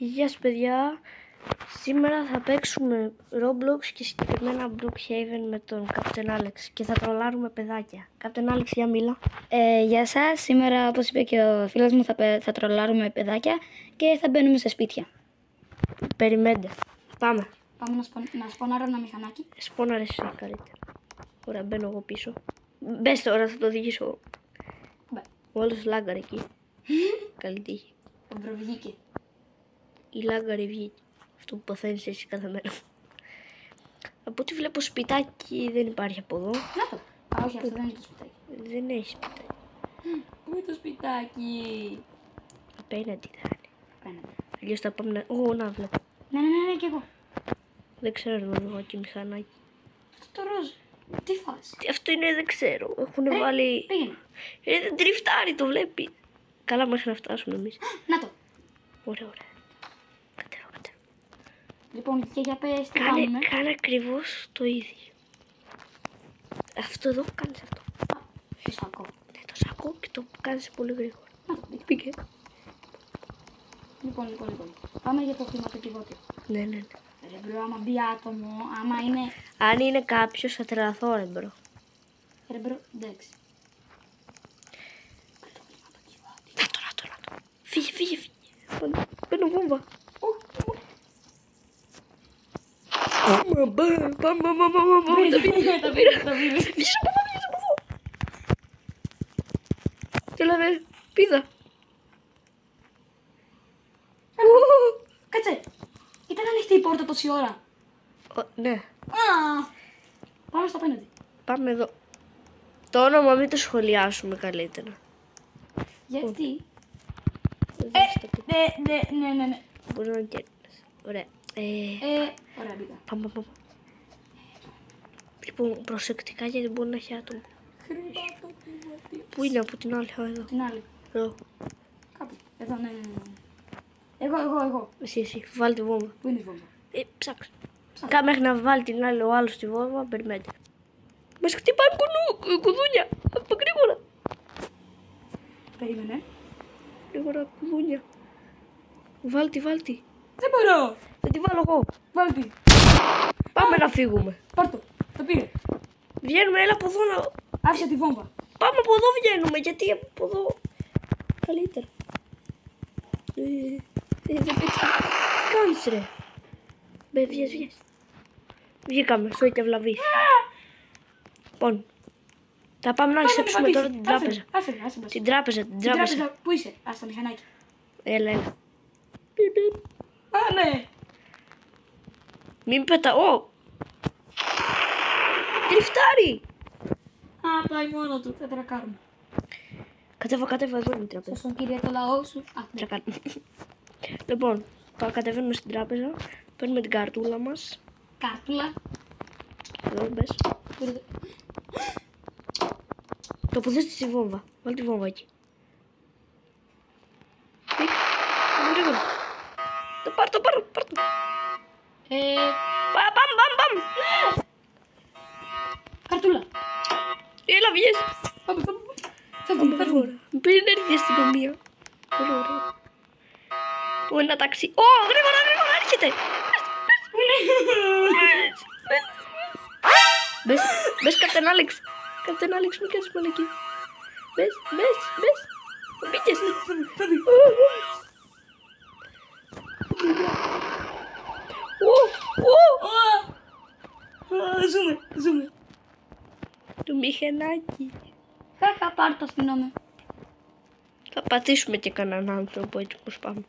Γεια σας παιδιά, σήμερα θα παίξουμε Roblox και συγκεκριμένα Brookhaven με τον Captain Alex και θα τρολάρουμε παιδάκια. Captain Alex, για μίλα. Γεια σας, σήμερα όπως είπε και ο φίλος μου θα τρολάρουμε παιδάκια και θα μπαίνουμε σε σπίτια. Περιμένετε, πάμε. Πάμε να σπονάρω ένα μηχανάκι. Σπόναρε εσύ καλύτερα. Ωραία, μπαίνω εγώ πίσω. Μπες τώρα, θα το οδηγήσω. Ο άλλος λάγκαρε εκεί. Καλή τύχη. Βγήκε. Η λάγκαρη βγήκε. Αυτό που παθαίνεις εσύ κάθε μέρα. Από ό,τι βλέπω σπιτάκι δεν υπάρχει από εδώ. Να το. Α, όχι, αυτό δεν είναι το σπιτάκι. Δεν έχει σπιτάκι. Πού είναι το σπιτάκι? Απέναντι θα είναι. Απέναντι. Αλλιώς θα πάμε να... Ω, να βλέπω. Ναι, κι εγώ. Δεν ξέρω αν οδηγώ εκεί μηχανάκι. Αυτό το ροζ. Τι φας? Τι αυτό είναι, δεν ξέρω. Έχουν βάλει... Πήγαινε. Δεν τριφτάρει, το βλέπει. Καλά μέχρι να φτάσουμε εμείς. Να το. Ωραία. Κατέβα. Λοιπόν, και για πες τι κάνουμε. Κάνε ακριβώς το ίδιο. Αυτό εδώ κάνεις αυτό. Το σακό. Ναι, το σακό και το κάνεις πολύ γρήγορα. Να το Πήγε. Λοιπόν. Πάμε για το χρηματοκιβώτιο. Ναι. Ρε μπρο, άμα μπει άτομο, άμα είναι... Αν είναι κάποιος θα τρελαθώ ρε μπρο. Ρε μπρο, εντάξει. Να το. Φύγε. Παίρνω βόμβα. Πάμε. Τα πήρα. Βγες από εδώ. Έλα ρε, πίδα. Κάτσε. Ήταν ανοιχτή η πόρτα τόση ώρα. Ναι, Πάμε στο απέναντι. πάμε εδώ. Το όνομα μην το σχολιάσουμε καλύτερα. Γιατί? Ναι. Μπορεί να είναι και... Ωραία. Ωραία, μπήκα. Πάμε. Λοιπόν, προσεκτικά γιατί μπορεί να έχει άτομο. Πού είναι, από την άλλη, εδώ. Την άλλη. Εδώ. Κάπου. Εδώ, ναι. Εγώ. Εσύ, βάλει τη βόμβα. Πού είναι η βόμβα? Ψάξε. Κάμε μέχρι να βάλει την άλλη ο άλλος τη βόμβα, περιμένετε. Μας χτυπάνε κουδούνια, από γρήγορα. Περίμενε. Γρήγορα κουδούνια. Βάλτη. Δεν μπορώ. Θα τη βάλω εγώ. Βάλτε. Πάμε να φύγουμε. Πάρτο. Το πήρε. Βγαίνουμε, έλα από εδώ να... Άφησε τη βόμβα. Πάμε από εδώ βγαίνουμε, γιατί από εδώ καλύτερα. Δεν πέτυχα. Κάνεις ρε. Βγες. Βγήκαμε, σου είχε βλαβείς. Λοιπόν, θα πάμε να ανισέψουμε τώρα την τράπεζα. Άσε. Την τράπεζα. Πού είσαι? Ας το μηχανάκι. Έλα. Α, ναι. Μην πεταώ. Τριφτάρι. Α, πάει μόνο του. Θα τρακάρουμε. Κατέβα, εδώ είναι η τράπεζα. Στον κύριε το λαό σου. Α, ναι. Τρακάρουμε. Λοιπόν, κατεβαίνουμε στην τράπεζα. Παίρνουμε την καρτούλα μας. Κάρτουλα. Εδώ μπες. Τοποθέτησε τη βόμβα. Βάλει τη βόμβα εκεί. Γρήγορα. Το πάρ' το. Πάμε. Καρτούλα. Έλα, βγες. Πάμε. Φεύγουμε. Πριν έρθει η αστυνομία. Γρήγορα. Ένα ταξί. Ω, γρήγορα, έρχεται. Μπες, Captain Alex. Captain Alex, μην κάνεις μαλακή. Μπες. Μπήκες. Ζούμε. Το μηχανάκι. Θα πάρει το αστυνόμιο. Θα πατήσουμε και κανέναν άνθρωπο έτσι όπως πάμε.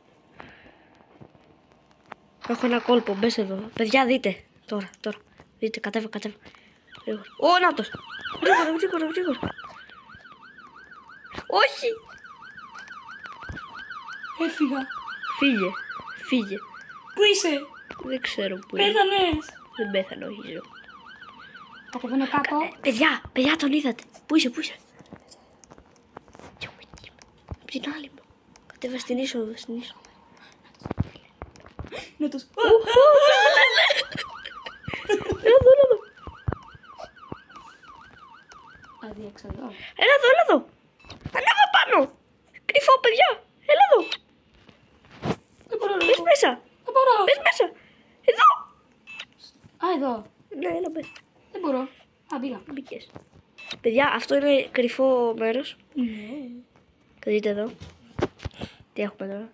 Έχω ένα κόλπο, μπες εδώ. Παιδιά, δείτε. Τώρα. Δείτε, κατέβα. Γρήγορα. Ω, νάτος. Γρήγορα. Όχι. Έφυγα. Φύγε. Πού είσαι? Δεν ξέρω που είναι. Πέθανες. Δεν πέθανε, όχι. Κατεβαίνω κάτω. Παιδιά, τον είδατε. Πού είσαι. Απ' την άλλη μου. Κατέβα στην είσοδο. Να τους... Εδώ. Αδιέξοδο. Έλα εδώ. Ανέβα πάνω. Κρυφό, παιδιά. Έλα εδώ. Δεν μπορώ να Μπες μέσα. Δεν μπορώ. Μπες μέσα. Εδώ. Α, εδώ. Ναι, έλα μπες. Δεν μπορώ. Α, πήγα. Μπήκες. Παιδιά, αυτό είναι κρυφό μέρος. Ναι. Το δείτε εδώ. Τι έχουμε τώρα.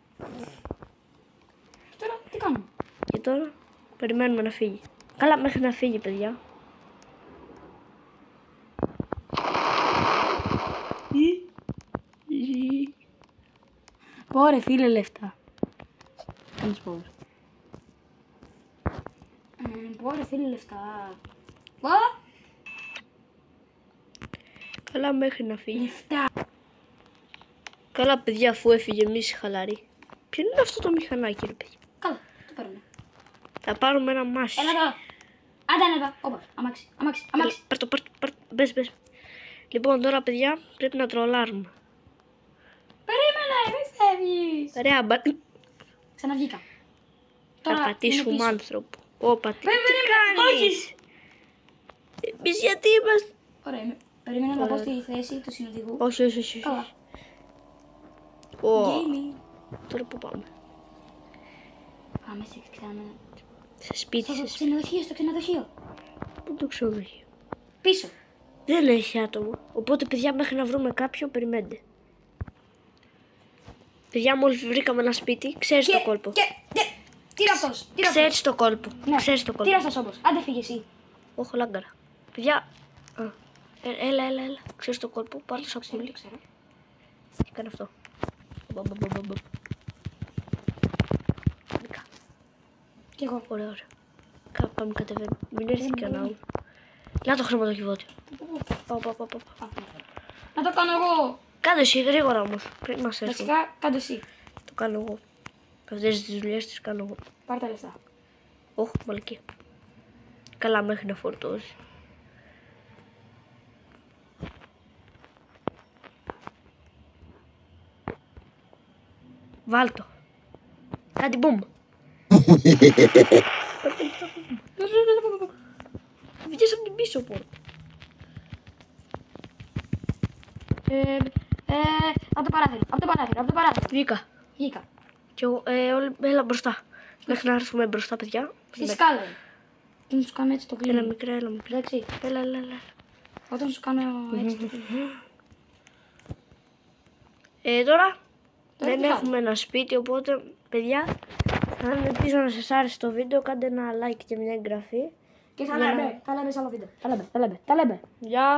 Τώρα τι κάνω. Και τώρα περιμένουμε να φύγει. Καλά, μέχρι να φύγει, παιδιά. Πόρε φίλε λεφτά. Κάνεις πόρε. Πόρε φίλε λεφτά. Πα. Καλά, μέχρι να φύγει. Λεφτά. Καλά, παιδιά, αφού έφυγε, εμείς χαλαροί. Ποιο είναι αυτό το μηχανάκι, ρε παιδιά. Καλά, το παίρνουμε. Θα πάρουμε ένα μάσι. Έλα εδώ. Άντε ανέβα. Όπα, αμάξι, αμάξι, αμάξι. Πάρ' το. Μπες. Λοιπόν, τώρα, παιδιά, πρέπει να τρολάρουμε. Περίμενε, μην φεύγεις. Ωραία, Ξαναβγήκα. θα Τώρα πατήσουμε είναι πίσω. άνθρωπο. Όπα, τι Περίμενε, κάνεις. Εμείς γιατί είμαστε. Ωραία, περίμενα να πάω στη θέση του συνοδηγού. Όχι. Καλά. Ω, Gaming. τώρα που πάμε. Πάμε σε ξανά. Σε σπίτι Στο σας. ξενοδοχείο, στο ξενοδοχείο. Πού το ξενοδοχείο. Πίσω. Δεν έχει άτομο. Οπότε, παιδιά, μέχρι να βρούμε κάποιον, περιμένετε. Παιδιά, μόλις βρήκαμε ένα σπίτι, ξέρεις το κόλπο. Τι είναι αυτός. Τι είναι αυτός. Ξέρεις το κόλπο. Ναι. Ξέρεις το Τι είναι κόλπο. αυτός όμως. Άντε φύγε εσύ. Όχι, λάγκαρα. Παιδιά, έλα. Ξέρεις το κόλπο. Πάρε το σακούλι. Ξέρω. Και κάνε αυτό. Μπαμπαμπαμπαμπα. Μπήκα. Κι εγώ. Ωραία. Πάμε κατεβαίνουμε. Μην έρθει κανένα. Να το χρηματοκιβώτιο. Πάω. Να το κάνω εγώ. Κάνε εσύ γρήγορα όμως. Πριν μας έρθουν. Βασικά, κάτω εσύ. Το κάνω εγώ. Αυτές τις δουλειές τις κάνω εγώ. Πάρ' τα λεφτά. Όχι, μαλακή. Καλά, μέχρι να φορτώσει. Βάλτο. Κάτι μπουμ. Βγες από την πίσω πόρτα. Από το παράθυρο. Βγήκα. Βγήκα. Και εγώ, έλα μπροστά. Μέχρι να έρθουμε μπροστά, παιδιά. Στη σκάλα. Όταν σου κάνω έτσι το Έλα κλείνω. μικρά. Εντάξει. Έλα. Όταν σου κάνω έτσι το κλείνω. Τώρα Τώρα δεν τι έχουμε ένα σπίτι, οπότε παιδιά, αν ελπίζω να σας άρεσε το βίντεο, κάντε ένα like και μια εγγραφή. Και θα λέμε σε άλλο βίντεο. Τα λέμε. Γεια!